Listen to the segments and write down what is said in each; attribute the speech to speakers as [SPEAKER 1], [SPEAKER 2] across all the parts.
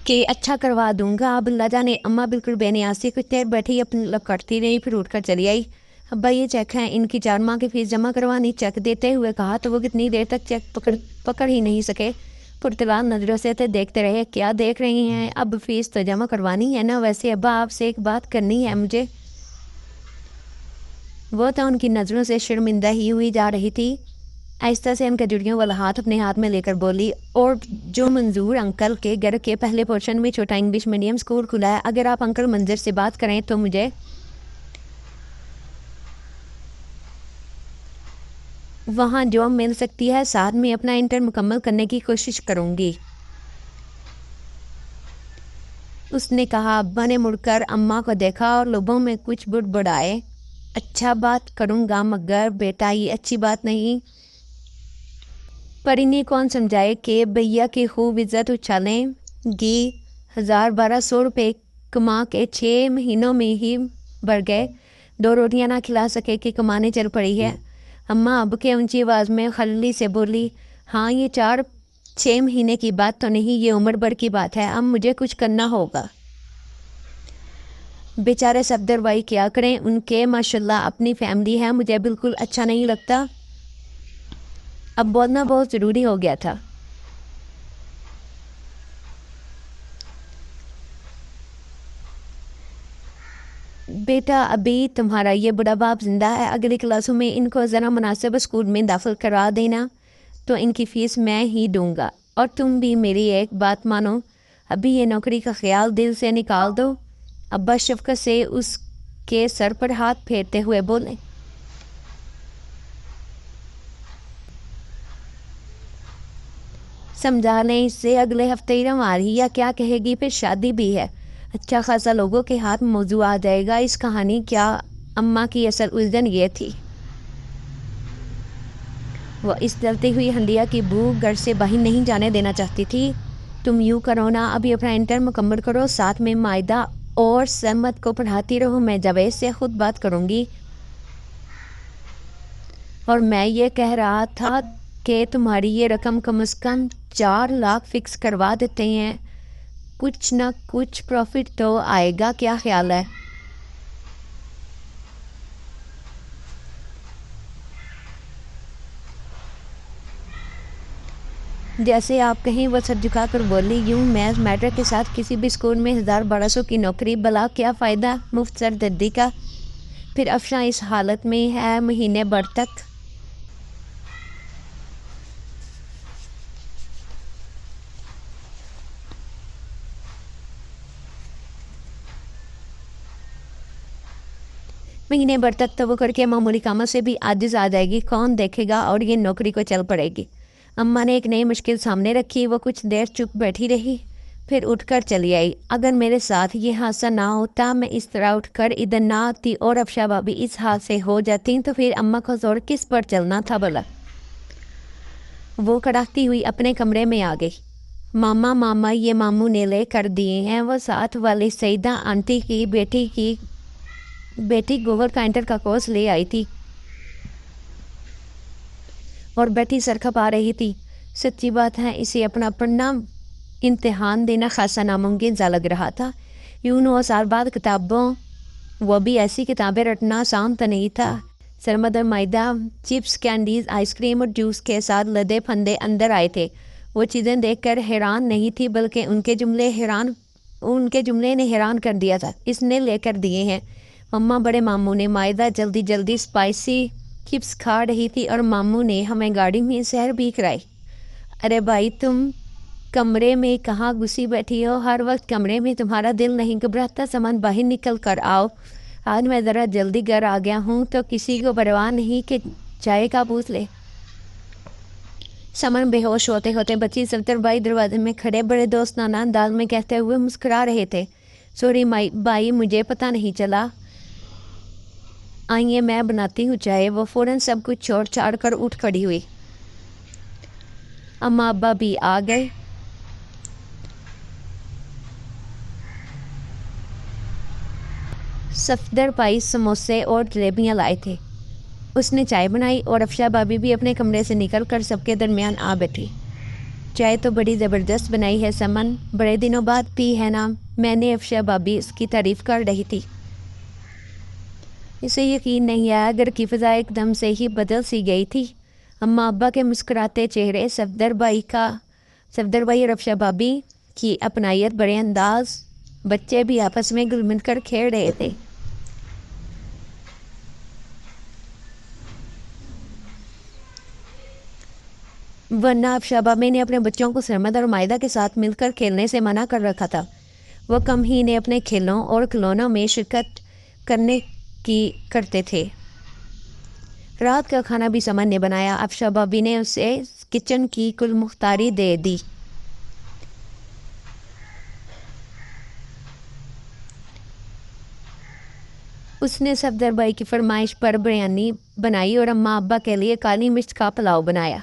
[SPEAKER 1] کہ اچھا کروا دوں گا اب اللہ جانے۔ اماں بالکل بے نیاز کچھ دیر بیٹھی اپنی لب کٹتی رہی، پھر اٹھ کر چلی آئی۔ ابا یہ چیک ہیں، ان کی 4 ماہ کی فیس جمع کروانی، چیک دیتے ہوئے کہا تو وہ کتنی دیر تک چیک پکڑ ہی نہیں سکے۔ پرتلال نظروں سے دیکھتے رہے، کیا دیکھ رہی ہیں؟ اب فیس تو جمع کروانی ہے نا؟ ویسے ابا آپ سے ایک بات کرنی ہے مجھے۔ وہ تو ان کی نظروں سے شرمندہ ہی ہوئی جا رہی تھی۔ آہستہ سے ان کے جڑیوں والا ہاتھ اپنے ہاتھ میں لے کر بولی، اور جو منظور انکل کے گھر کے پہلے پورشن میں چھوٹا انگلش میڈیم اسکول کھلا ہے، اگر آپ انکل منظر سے بات کریں تو مجھے وہاں جاب مل سکتی ہے، ساتھ میں اپنا انٹر مکمل کرنے کی کوشش کروں گی۔ اس نے کہا۔ ابا نے مڑ کر اماں کو دیکھا اور لبوں میں کچھ بڑبڑائے۔ اچھا بات کروں گا مگر بیٹا یہ اچھی بات نہیں، پر انہیں کون سمجھائے کہ بھیا کی خوب عزت اچھالیں گی۔ 1200 روپے کما کے 6 مہینوں میں ہی بڑھ گئے، 2 روٹیاں نہ کھلا سکے کہ کمانے چل پڑی ہے۔ اماں اب کے اونچی آواز میں خللی سے بولی، ہاں یہ 4-6 مہینے کی بات تو نہیں، یہ عمر بھر کی بات ہے، اب مجھے کچھ کرنا ہوگا۔ بیچارے صفدر بھائی کیا کریں، ان کے ماشاءاللہ اپنی فیملی ہے، مجھے بالکل اچھا نہیں لگتا۔ اب بولنا بہت ضروری ہو گیا تھا۔ بیٹا ابھی تمہارا یہ بڑا باپ زندہ ہے، اگلی کلاسوں میں ان کو ذرا مناسب اسکول میں داخل کروا دینا، تو ان کی فیس میں ہی دوں گا۔ اور تم بھی میری ایک بات مانو، ابھی یہ نوکری کا خیال دل سے نکال دو۔ ابا شفقت سے اس کے سر پر ہاتھ پھیرتے ہوئے بولے۔ سمجھا لیں اس سے، اگلے ہفتے ہی ہماری یا کیا کہے گی، پھر شادی بھی ہے، اچھا خاصا لوگوں کے ہاتھ موضوع آ جائے گا۔ اس کہانی کیا اماں کی اصل الجھن یہ تھی، وہ اس جلتی ہوئی ہنڈیا کی بو گھر سے باہر نہیں جانے دینا چاہتی تھی۔ تم یوں کرو نا، ابھی اپنا انٹر مکمل کرو، ساتھ میں معاہدہ اور سمت کو پڑھاتی رہو، میں جاوید سے خود بات کروں گی۔ اور میں یہ کہہ رہا تھا کہ تمہاری یہ رقم کم از کم 4 لاکھ فکس کروا دیتے ہیں، کچھ نہ کچھ پروفٹ تو آئے گا، کیا خیال ہے؟ جیسے آپ کہیں، وہ سر جھکا کر بولی۔ یوں میتھ میٹر کے ساتھ کسی بھی اسکول میں 1200 کی نوکری، بلا کیا فائدہ مفت سردردی کا؟ پھر افشاں اس حالت میں ہے مہینے بھر تک۔ مہینے بھر تک تو وہ کر کے معمولی کاموں سے بھی عاجز آ جائے گی، کون دیکھے گا، اور یہ نوکری کو چل پڑے گی۔ اماں نے ایک نئی مشکل سامنے رکھی، وہ کچھ دیر چپ بیٹھی رہی، پھر اٹھ کر چلی آئی۔ اگر میرے ساتھ یہ حادثہ نہ ہوتا، میں اس طرح اٹھ کر ادھر نہ آتی اور افشا بھابی اس حال سے ہو جاتی، تو پھر اماں کو زور کس پر چلنا تھا بھلا؟ وہ کڑاہتی ہوئی اپنے کمرے میں آ گئی۔ ماما یہ ماموں نے لے کر دیے ہیں، وہ ساتھ والی سعیدہ آنٹی کی بیٹی گوگر کا انٹر کا کورس لے آئی تھی اور بیٹی سر کھپا رہی تھی۔ سچی بات ہے، اسے اپنا پڑھنا امتحان دینا خاصا ناممکن سا لگ رہا تھا۔ یوں 9 سال بعد کتابوں، وہ بھی ایسی کتابیں رٹنا آسان تو نہیں تھا۔ سرمدر معدہ چپس، کینڈیز، آئس کریم اور جوس کے ساتھ لدے پھندے اندر آئے تھے۔ وہ چیزیں دیکھ کر حیران نہیں تھی، بلکہ ان کے جملے نے حیران کر دیا تھا۔ اس نے لے کر دیے ہیں مما، بڑے ماموں نے۔ معدہ جلدی اسپائسی چپس کھا رہی تھی اور ماموں نے ہمیں گاڑی میں سحر بھی کرائی۔ ارے بھائی، تم کمرے میں کہاں گھسی بیٹھی ہو؟ ہر وقت کمرے میں تمہارا دل نہیں گھبراتا؟ سامان باہر نکل کر آؤ، آج میں ذرا جلدی گھر آ گیا ہوں تو کسی کو پرواہ نہیں کہ چائے کا پوچھ لے۔ سمن بے ہوش ہوتے ہوتے بچی۔ صفدر بھائی دروازے میں کھڑے بڑے دوستانہ انداز میں کہتے ہوئے مسکرا رہے تھے، سوری بھائی، مجھے پتہ نہیں چلا، آئیے میں بناتی ہوں چائے۔ وہ فوراً سب کچھ چھوڑ چھاڑ کر اٹھ کھڑی ہوئی۔ اماں ابا بھی آ گئے۔ صفدر بھائی سموسے اور جلیبیاں لائے تھے۔ اس نے چائے بنائی اور افشا بھابی بھی اپنے کمرے سے نکل کر سب کے درمیان آ بیٹھی۔ چائے تو بڑی زبردست بنائی ہے سمن، بڑے دنوں بعد پی ہے نا۔ میں نے افشا بھابی اس کی تعریف کر رہی تھی۔ اسے یقین نہیں آیا گھر کی فضا ایک دم سے ہی بدل سی گئی تھی۔ اماں ابا کے مسکراتے چہرے، صفدر بھائی اور افشا بھابی کی اپنائیت، بڑے انداز، بچے بھی آپس میں گل مل کر کھیل رہے تھے۔ ورنہ افشا بھابی نے اپنے بچوں کو سرمد اور مائدہ کے ساتھ مل کر کھیلنے سے منع کر رکھا تھا۔ وہ کم ہی نے اپنے کھیلوں اور کھلونوں میں شرکت کرتے تھے۔ رات کا کھانا بھی سمن نے بنایا۔ افشا بھابی نے اسے کچن کی کل مختاری دے دی۔ اس نے صفدر بھائی کی فرمائش پر بریانی بنائی اور اماں ابا کے لیے کالی مرچ کا پلاؤ بنایا۔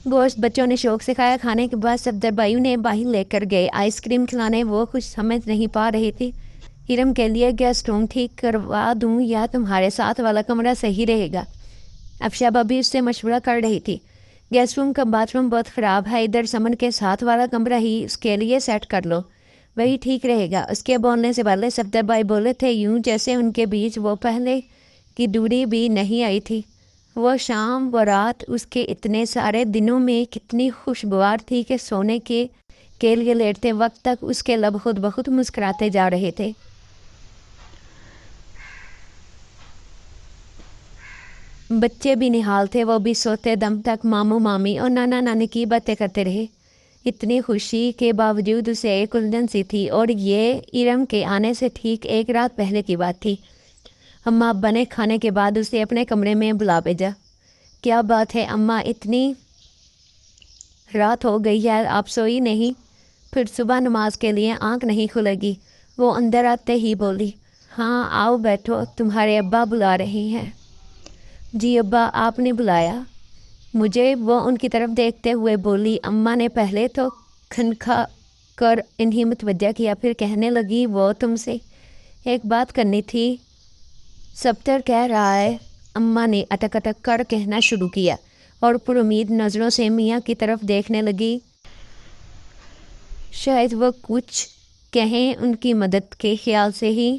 [SPEAKER 1] گوشت بچوں نے شوق سے کھایا۔ کھانے کے بعد صفدر بھائی انہیں باہر لے کر گئے آئس کریم کھلانے۔ وہ کچھ سمجھ نہیں پا رہی تھی۔ ارم کے لیے گیسٹ روم ٹھیک کروا دوں یا تمہارے ساتھ والا کمرہ صحیح رہے گا؟ افشا بھابی اس سے مشورہ کر رہی تھی۔ گیسٹ روم کا باتھ روم بہت خراب ہے، ادھر سمن کے ساتھ والا کمرہ ہی اس کے لیے سیٹ کر لو، وہی ٹھیک رہے گا۔ اس کے بولنے سے پہلے صفدر بھائی بولے تھے، یوں جیسے ان کے بیچ وہ پہلے کی دوری بھی نہیں آئی تھی۔ وہ شام و رات اس کے اتنے سارے دنوں میں کتنی خوشگوار تھی کہ سونے کے لیے لیٹتے وقت تک اس کے لب خود بخود مسکراتے جا رہے تھے۔ بچے بھی نہال تھے، وہ بھی سوتے دم تک ماموں مامی اور نانا نانی کی باتیں کرتے رہے۔ اتنی خوشی کے باوجود اسے ایک الجھن سی تھی، اور یہ ارم کے آنے سے ٹھیک ایک رات پہلے کی بات تھی۔ اماں ابا نے کھانے کے بعد اسے اپنے کمرے میں بلا بھیجا۔ کیا بات ہے اماں، اتنی رات ہو گئی ہے، آپ سوئی نہیں؟ پھر صبح نماز کے لیے آنکھ نہیں کھلے گی؟ وہ اندر آتے ہی بولی۔ ہاں آؤ بیٹھو، تمہارے ابا بلا رہے ہیں۔ جی ابا، آپ نے بلایا مجھے؟ وہ ان کی طرف دیکھتے ہوئے بولی۔ اماں نے پہلے تو کھنکھا کر انہیں متوجہ کیا، پھر کہنے لگی، وہ تم سے ایک بات کرنی تھی۔ صفدر کہہ رہا ہے، اماں نے اٹک اٹک کر کہنا شروع کیا اور پر امید نظروں سے میاں کی طرف دیکھنے لگی۔ شاید وہ کچھ کہیں ان کی مدد کے خیال سے ہی۔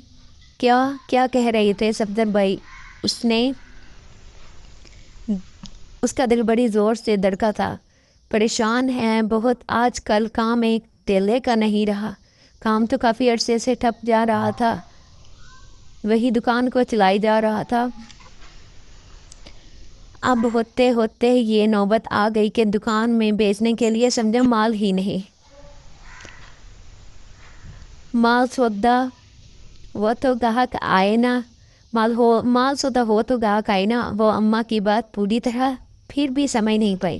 [SPEAKER 1] کیا کہہ رہے تھے صفدر بھائی؟ اس کا دل بڑی زور سے دھڑکا تھا۔ پریشان ہیں بہت، آج کل کام ایک تیلے کا نہیں رہا۔ کام تو کافی عرصے سے ٹھپ جا رہا تھا، وہی دکان کو چلائی جا رہا تھا۔ اب ہوتے ہوتے یہ نوبت آ گئی کہ دکان میں بیچنے کے لیے سمجھو مال ہی نہیں، مال سودا وہ تو گاہک آئے نا، مال سودا ہو تو گاہک آئے نا۔ وہ اماں کی بات پوری طرح پھر بھی سمجھ نہیں پائی۔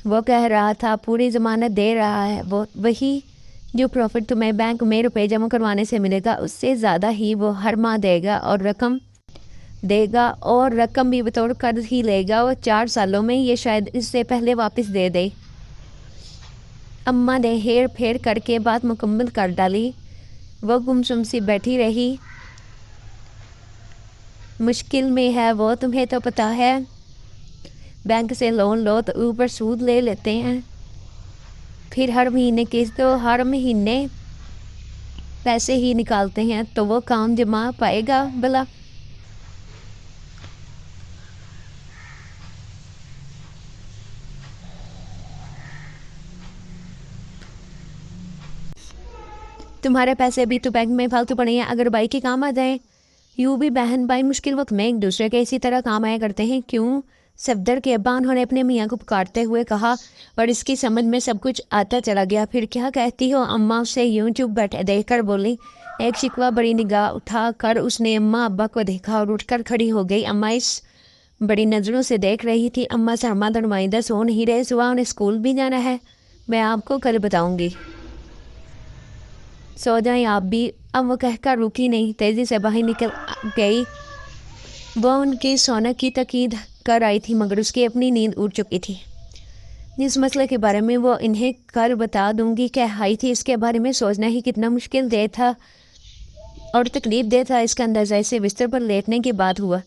[SPEAKER 1] وہ کہہ رہا تھا پوری ضمانت دے رہا ہے، وہی جو پروفٹ تمہیں بینک میں روپے جمع کروانے سے ملے گا، اس سے زیادہ ہی وہ ہر ماہ دے گا، اور رقم بھی بطور قرض ہی لے گا، اور 4 سالوں میں یہ شاید اس سے پہلے واپس دے دے۔ اماں نے ہیر پھیر کر کے بات مکمل کر ڈالی۔ وہ گمسم سی بیٹھی رہی۔ مشکل میں ہے وہ، تمہیں تو پتہ ہے، بینک سے لون لو تو اوپر سود لے لیتے ہیں، پھر ہر مہینے قسط، ہر مہینے پیسے ہی نکالتے ہیں، تو وہ کام جمع پائے گا بھلا؟ تمہارے پیسے بھی تو بینک میں فالتو پڑے ہیں، اگر بھائی کے کام آ جائیں۔ یوں بھی بہن بھائی مشکل وقت میں ایک دوسرے کے اسی طرح کام آیا کرتے ہیں، کیوں؟ صفدر کے ابا، انہوں نے اپنے میاں کو پکارتے ہوئے کہا، اور اس کی سمجھ میں سب کچھ آتا چلا گیا۔ پھر کیا کہتی ہو؟ اماں اسے یوں چپ بیٹھے دیکھ کر بولی۔ ایک شکوہ بڑی نگاہ اٹھا کر اس نے اماں ابا کو دیکھا اور اٹھ کر کھڑی ہو گئی۔ اماں اس بڑی نظروں سے دیکھ رہی تھی۔ اماں سرمد اور مائدہ سو نہیں رہے، صبح انہیں اسکول بھی جانا ہے، میں آپ کو کل بتاؤں گی، سو جائیں آپ بھی۔ اب وہ کہہ کر رکی نہیں، تیزی سے باہر نکل گئی۔ وہ ان کی سونے کی تاکید کر آئی تھی، مگر اس کی اپنی نیند اڑ چکی تھی۔ اس مسئلے کے بارے میں وہ انہیں کر بتا دوں گی کہ ہائی تھی، اس کے بارے میں سوچنا ہی کتنا مشکل دہ تھا اور تکلیف دہ تھا۔ اس کا اندازہ اسے بستر پر لیٹنے کے بعد ہوا۔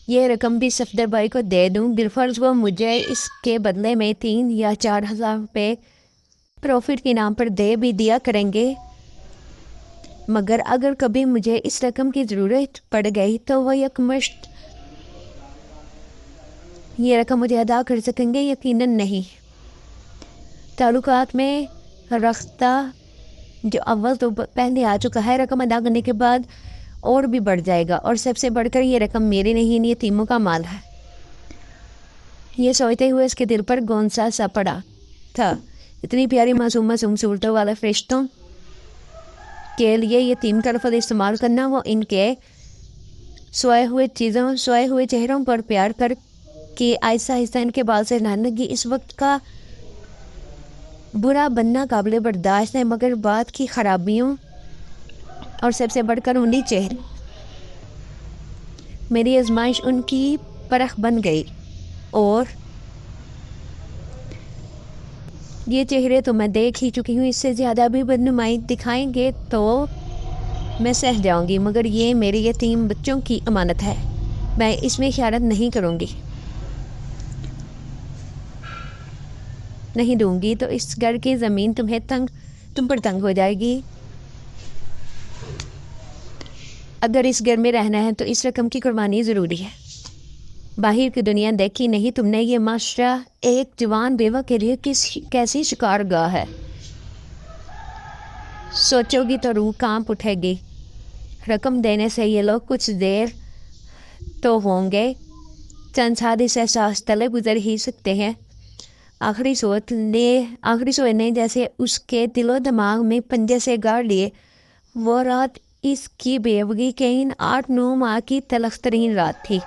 [SPEAKER 1] یہ رقم بھی صفدر بھائی کو دے دوں، بالفرض وہ مجھے اس کے بدلے میں 3 یا 4 ہزار روپے پروفٹ کے نام پر دے بھی دیا کریں گے، مگر اگر کبھی مجھے اس رقم کی ضرورت پڑ گئی تو وہ یکمشت یہ رقم مجھے ادا کر سکیں گے؟ یقیناً نہیں۔ تعلقات میں رختہ جو اول تو پہلے آ چکا ہے، رقم ادا کرنے کے بعد اور بھی بڑھ جائے گا، اور سب سے بڑھ کر یہ رقم میری نہیں، یہ یتیموں کا مال ہے۔ یہ سوچتے ہوئے اس کے دل پر گونسا سا پڑا تھا، اتنی پیاری معصوم معصوم صورتوں والے فرشتوں کے لیے یتیم کا لفظ استعمال کرنا، وہ ان کے سوئے ہوئے چہروں پر پیار کر کے آہستہ آہستہ ان کے بال سے نہنے لگی۔ اس وقت کا برا بننا قابل برداشت ہے، مگر بات کی خرابیوں اور سب سے بڑھ کر انہیں چہرے میری آزمائش ان کی پرخ بن گئی، اور یہ چہرے تو میں دیکھ ہی چکی ہوں، اس سے زیادہ بھی بدنمائی دکھائیں گے تو میں سہ جاؤں گی، مگر یہ میرے یتیم بچوں کی امانت ہے، میں اس میں خیانت نہیں کروں گی، نہیں دوں گی تو اس گھر کی زمین تم پر تنگ ہو جائے گی۔ اگر اس گھر میں رہنا ہے تو اس رقم کی قربانی ضروری ہے۔ باہر کی دنیا دیکھی نہیں تم نے، یہ معاشرہ ایک جوان بیوہ کے لیے کیسی شکار گاہ ہے، سوچو گی تو روح کانپ اٹھے گی۔ رقم دینے سے یہ لوگ کچھ دیر تو ہوں گے، چند سال اس احساس تلے گزر ہی سکتے ہیں۔ آخری سوچ نے جیسے اس کے دل و دماغ میں پنجے سے گاڑ لیے۔ وہ رات اس کی بیوگی کے ان 8-9 ماہ کی تلخ ترین رات تھی۔